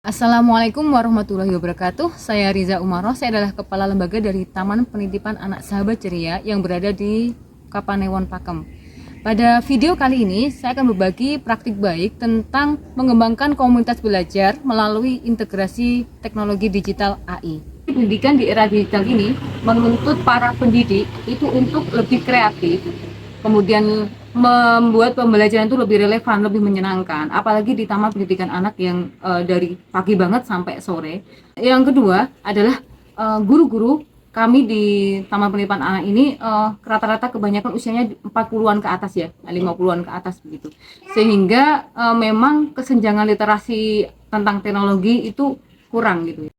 Assalamualaikum warahmatullahi wabarakatuh. Saya Riza Umaroh. Saya adalah Kepala Lembaga dari Taman Penitipan Anak Sahabat Ceria yang berada di Kapanewon Pakem. Pada video kali ini, saya akan berbagi praktik baik tentang mengembangkan komunitas belajar melalui integrasi teknologi digital AI. Pendidikan di era digital ini menuntut para pendidik itu untuk lebih kreatif, kemudian membuat pembelajaran itu lebih relevan, lebih menyenangkan, apalagi di taman pendidikan anak yang dari pagi banget sampai sore. Yang kedua adalah guru-guru kami di taman pendidikan anak ini rata-rata kebanyakan usianya 40-an ke atas ya, 50-an ke atas begitu. Sehingga memang kesenjangan literasi tentang teknologi itu kurang gitu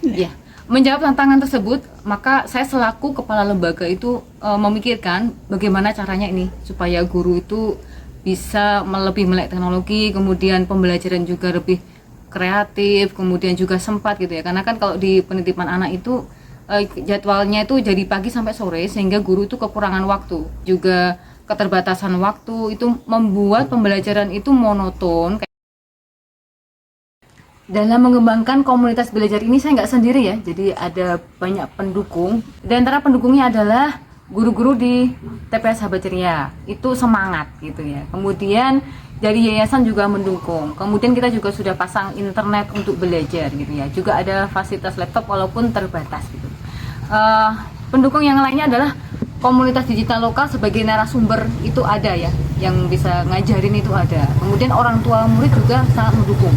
ya. Menjawab tantangan tersebut, maka saya selaku kepala lembaga itu memikirkan bagaimana caranya ini supaya guru itu bisa lebih melek teknologi, kemudian pembelajaran juga lebih kreatif, kemudian juga sempat gitu ya. Karena kan kalau di penitipan anak itu jadwalnya itu jadi pagi sampai sore, sehingga guru itu kekurangan waktu, juga keterbatasan waktu itu membuat pembelajaran itu monoton. Dalam mengembangkan komunitas belajar ini saya nggak sendiri ya, jadi ada banyak pendukung. Di antara pendukungnya adalah guru-guru di TPS Sahabat Ceria, itu semangat gitu ya. Kemudian dari yayasan juga mendukung. Kemudian kita juga sudah pasang internet untuk belajar gitu ya. Juga ada fasilitas laptop walaupun terbatas gitu. Pendukung yang lainnya adalah komunitas digital lokal sebagai narasumber itu ada ya, yang bisa ngajarin itu ada. Kemudian orang tua murid juga sangat mendukung.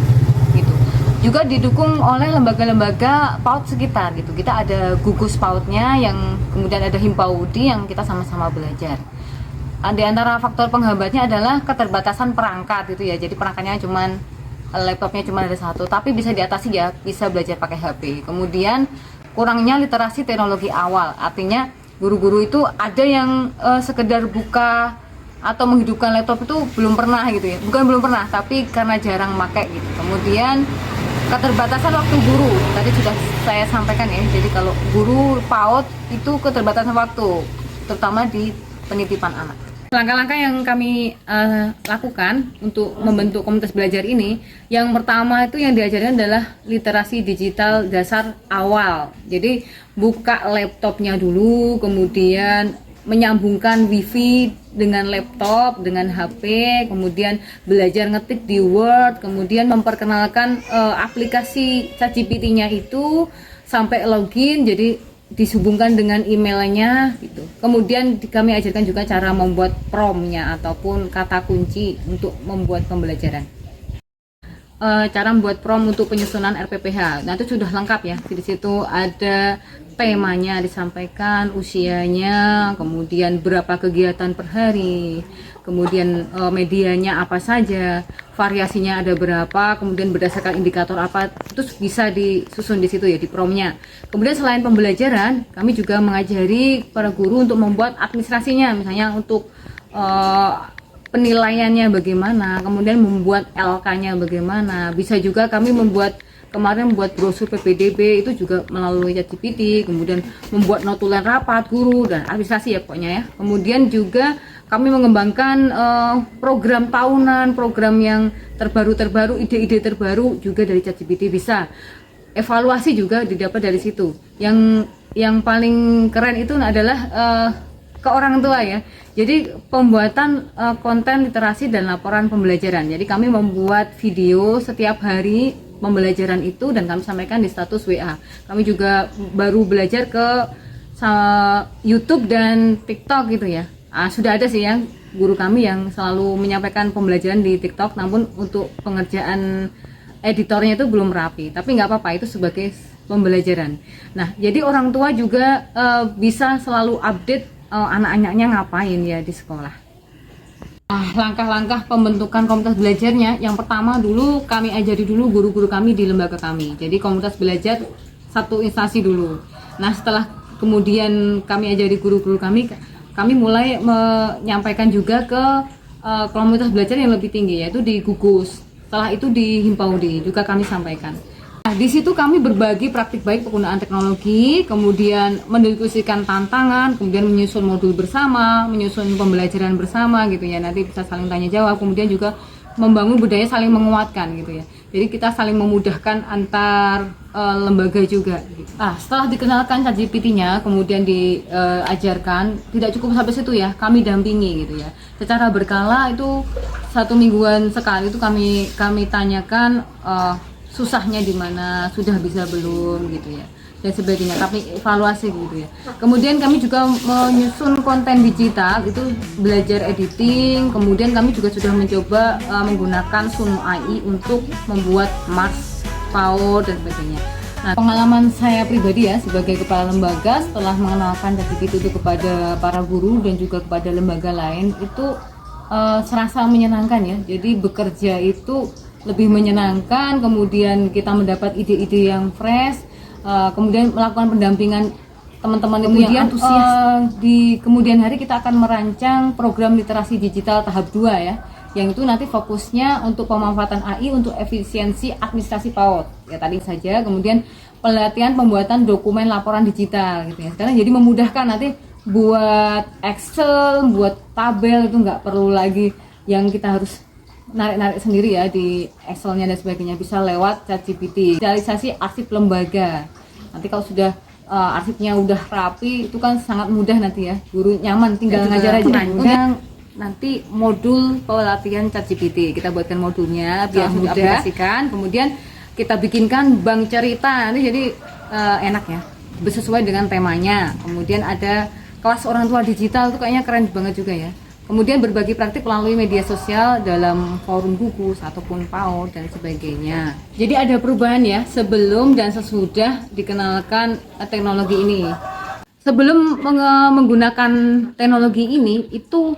Juga didukung oleh lembaga-lembaga PAUD sekitar gitu. Kita ada gugus PAUD-nya, yang kemudian ada Himpaudi yang kita sama-sama belajar. Di antara faktor penghambatnya adalah keterbatasan perangkat gitu ya. Jadi perangkatnya cuman laptopnya cuma ada satu, tapi bisa diatasi ya, bisa belajar pakai HP. Kemudian kurangnya literasi teknologi awal. Artinya guru-guru itu ada yang sekedar buka atau menghidupkan laptop itu belum pernah gitu ya. Bukan belum pernah, tapi karena jarang pakai gitu. Kemudian keterbatasan waktu guru tadi sudah saya sampaikan ya. Jadi kalau guru PAUD itu keterbatasan waktu, terutama di penitipan anak. Langkah-langkah yang kami lakukan untuk membentuk komunitas belajar ini, yang pertama itu yang diajarkan adalah literasi digital dasar awal. Jadi buka laptopnya dulu, kemudian menyambungkan wifi dengan laptop, dengan HP, kemudian belajar ngetik di Word, kemudian memperkenalkan aplikasi ChatGPT-nya itu sampai login, jadi dihubungkan dengan emailnya gitu. Kemudian kami ajarkan juga cara membuat prompt-nya ataupun kata kunci untuk membuat pembelajaran. Cara membuat prompt untuk penyusunan RPPH. Nah, itu sudah lengkap ya. Di situ ada temanya disampaikan, usianya, kemudian berapa kegiatan per hari, kemudian medianya apa saja, variasinya ada berapa, kemudian berdasarkan indikator apa, itu bisa disusun di situ ya, di prompt-nya. Kemudian selain pembelajaran, kami juga mengajari para guru untuk membuat administrasinya, misalnya untuk penilaiannya bagaimana, kemudian membuat LK-nya bagaimana. Bisa juga kami kemarin membuat brosur PPDB itu juga melalui ChatGPT, kemudian membuat notulen rapat guru dan administrasi ya pokoknya ya. Kemudian juga kami mengembangkan program tahunan, program yang terbaru, ide-ide terbaru juga dari ChatGPT bisa. Evaluasi juga didapat dari situ. Yang paling keren itu adalah ke orang tua ya. Jadi pembuatan konten literasi dan laporan pembelajaran. Jadi kami membuat video setiap hari pembelajaran itu dan kami sampaikan di status WA. Kami juga baru belajar ke YouTube dan TikTok gitu ya. Sudah ada sih yang guru kami yang selalu menyampaikan pembelajaran di TikTok, namun untuk pengerjaan editornya itu belum rapi. Tapi nggak apa-apa, itu sebagai pembelajaran. Nah, jadi orang tua juga bisa selalu update anak-anaknya ngapain ya di sekolah. Langkah-langkah pembentukan komunitas belajarnya, yang pertama dulu kami ajari dulu guru-guru kami di lembaga kami. Jadi komunitas belajar satu instansi dulu. Nah, setelah kemudian kami ajari guru-guru kami mulai menyampaikan juga ke komunitas belajar yang lebih tinggi, yaitu di gugus. Setelah itu di Himpaudi juga kami sampaikan. Nah, di situ kami berbagi praktik baik penggunaan teknologi, kemudian mendiskusikan tantangan, kemudian menyusun modul bersama, menyusun pembelajaran bersama gitu ya. Nanti bisa saling tanya jawab, kemudian juga membangun budaya saling menguatkan gitu ya. Jadi kita saling memudahkan antar lembaga juga gitu. Setelah dikenalkan ChatGPT-nya, kemudian diajarkan, tidak cukup sampai situ ya, kami dampingi gitu ya. Secara berkala itu 1 mingguan sekali itu kami tanyakan susahnya di mana, sudah bisa belum gitu ya, dan sebagainya. Kami evaluasi gitu ya. Kemudian kami juga menyusun konten digital, itu belajar editing. Kemudian kami juga sudah mencoba menggunakan Suno AI untuk membuat Mars, PAUD dan sebagainya. Nah, pengalaman saya pribadi ya sebagai kepala lembaga setelah mengenalkan ChatGPT itu kepada para guru dan juga kepada lembaga lain itu serasa menyenangkan ya. Jadi bekerja itu lebih menyenangkan, kemudian kita mendapat ide-ide yang fresh, kemudian melakukan pendampingan teman-teman itu yang antusias. Di kemudian hari kita akan merancang program literasi digital tahap 2 ya, yang itu nanti fokusnya untuk pemanfaatan AI untuk efisiensi administrasi PAUD ya tadi saja. Kemudian pelatihan pembuatan dokumen laporan digital gitu ya. Sekarang jadi memudahkan nanti buat Excel, buat tabel itu nggak perlu lagi yang kita harus narik-narik sendiri ya di Excelnya dan sebagainya, bisa lewat ChatGPT. Digitalisasi arsip lembaga. Nanti kalau sudah arsipnya udah rapi itu kan sangat mudah nanti ya, guru nyaman tinggal ngajar aja. Kemudian nanti modul pelatihan ChatGPT kita buatkan modulnya biar mudah aplikasikan. Kemudian kita bikinkan bank cerita nanti, jadi enak ya, sesuai dengan temanya. Kemudian ada kelas orang tua digital, itu kayaknya keren banget juga ya. Kemudian berbagi praktik melalui media sosial dalam forum gugus ataupun PAUD dan sebagainya. Jadi ada perubahan ya sebelum dan sesudah dikenalkan teknologi ini. Sebelum menggunakan teknologi ini itu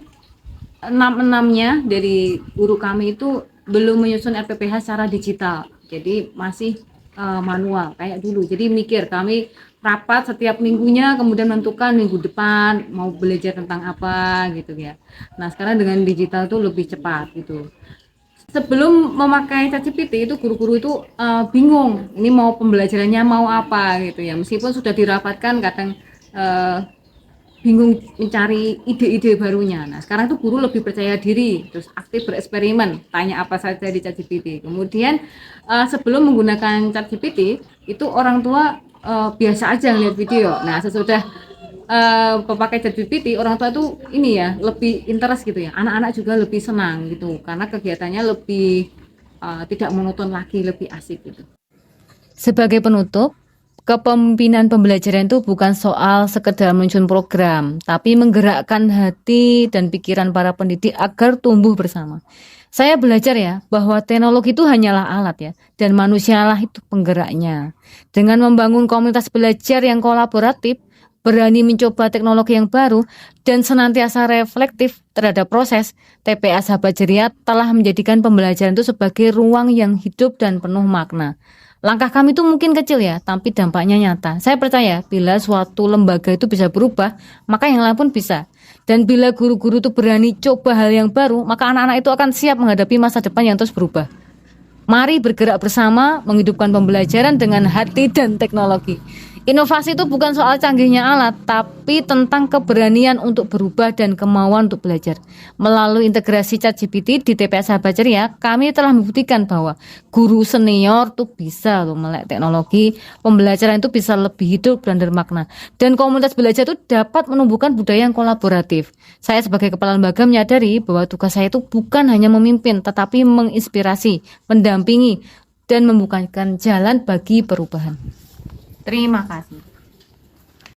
6-6-nya dari guru kami itu belum menyusun RPPH secara digital. Jadi masih manual kayak dulu. Jadi mikir, kami rapat setiap minggunya, kemudian menentukan minggu depan mau belajar tentang apa gitu ya. Nah sekarang dengan digital tuh lebih cepat gitu. Sebelum memakai ChatGPT itu guru-guru itu bingung ini mau pembelajarannya mau apa gitu ya, meskipun sudah dirapatkan kadang bingung mencari ide-ide barunya. Nah sekarang tuh guru lebih percaya diri, terus aktif bereksperimen, tanya apa saja di ChatGPT. Kemudian sebelum menggunakan ChatGPT itu orang tua biasa aja ngeliat video. Nah sesudah pemakai ChatGPT, orang tua tuh ini ya lebih interest gitu ya. Anak-anak juga lebih senang gitu karena kegiatannya lebih tidak monoton lagi, lebih asik gitu. Sebagai penutup, kepemimpinan pembelajaran itu bukan soal sekedar menyusun program, tapi menggerakkan hati dan pikiran para pendidik agar tumbuh bersama. Saya belajar ya bahwa teknologi itu hanyalah alat ya, dan manusialah itu penggeraknya. Dengan membangun komunitas belajar yang kolaboratif, berani mencoba teknologi yang baru, dan senantiasa reflektif terhadap proses, TPA Sahabat Ceria telah menjadikan pembelajaran itu sebagai ruang yang hidup dan penuh makna. Langkah kami itu mungkin kecil ya, tapi dampaknya nyata. Saya percaya bila suatu lembaga itu bisa berubah, maka yang lain pun bisa. Dan bila guru-guru itu berani coba hal yang baru, maka anak-anak itu akan siap menghadapi masa depan yang terus berubah. Mari bergerak bersama, menghidupkan pembelajaran dengan hati dan teknologi. Inovasi itu bukan soal canggihnya alat, tapi tentang keberanian untuk berubah dan kemauan untuk belajar. Melalui integrasi ChatGPT di TPA Sahabat Ceria, kami telah membuktikan bahwa guru senior tuh bisa loh melek teknologi, pembelajaran itu bisa lebih hidup dan bermakna. Dan komunitas belajar itu dapat menumbuhkan budaya yang kolaboratif. Saya sebagai kepala lembaga menyadari bahwa tugas saya itu bukan hanya memimpin, tetapi menginspirasi, mendampingi, dan membukakan jalan bagi perubahan. Terima kasih.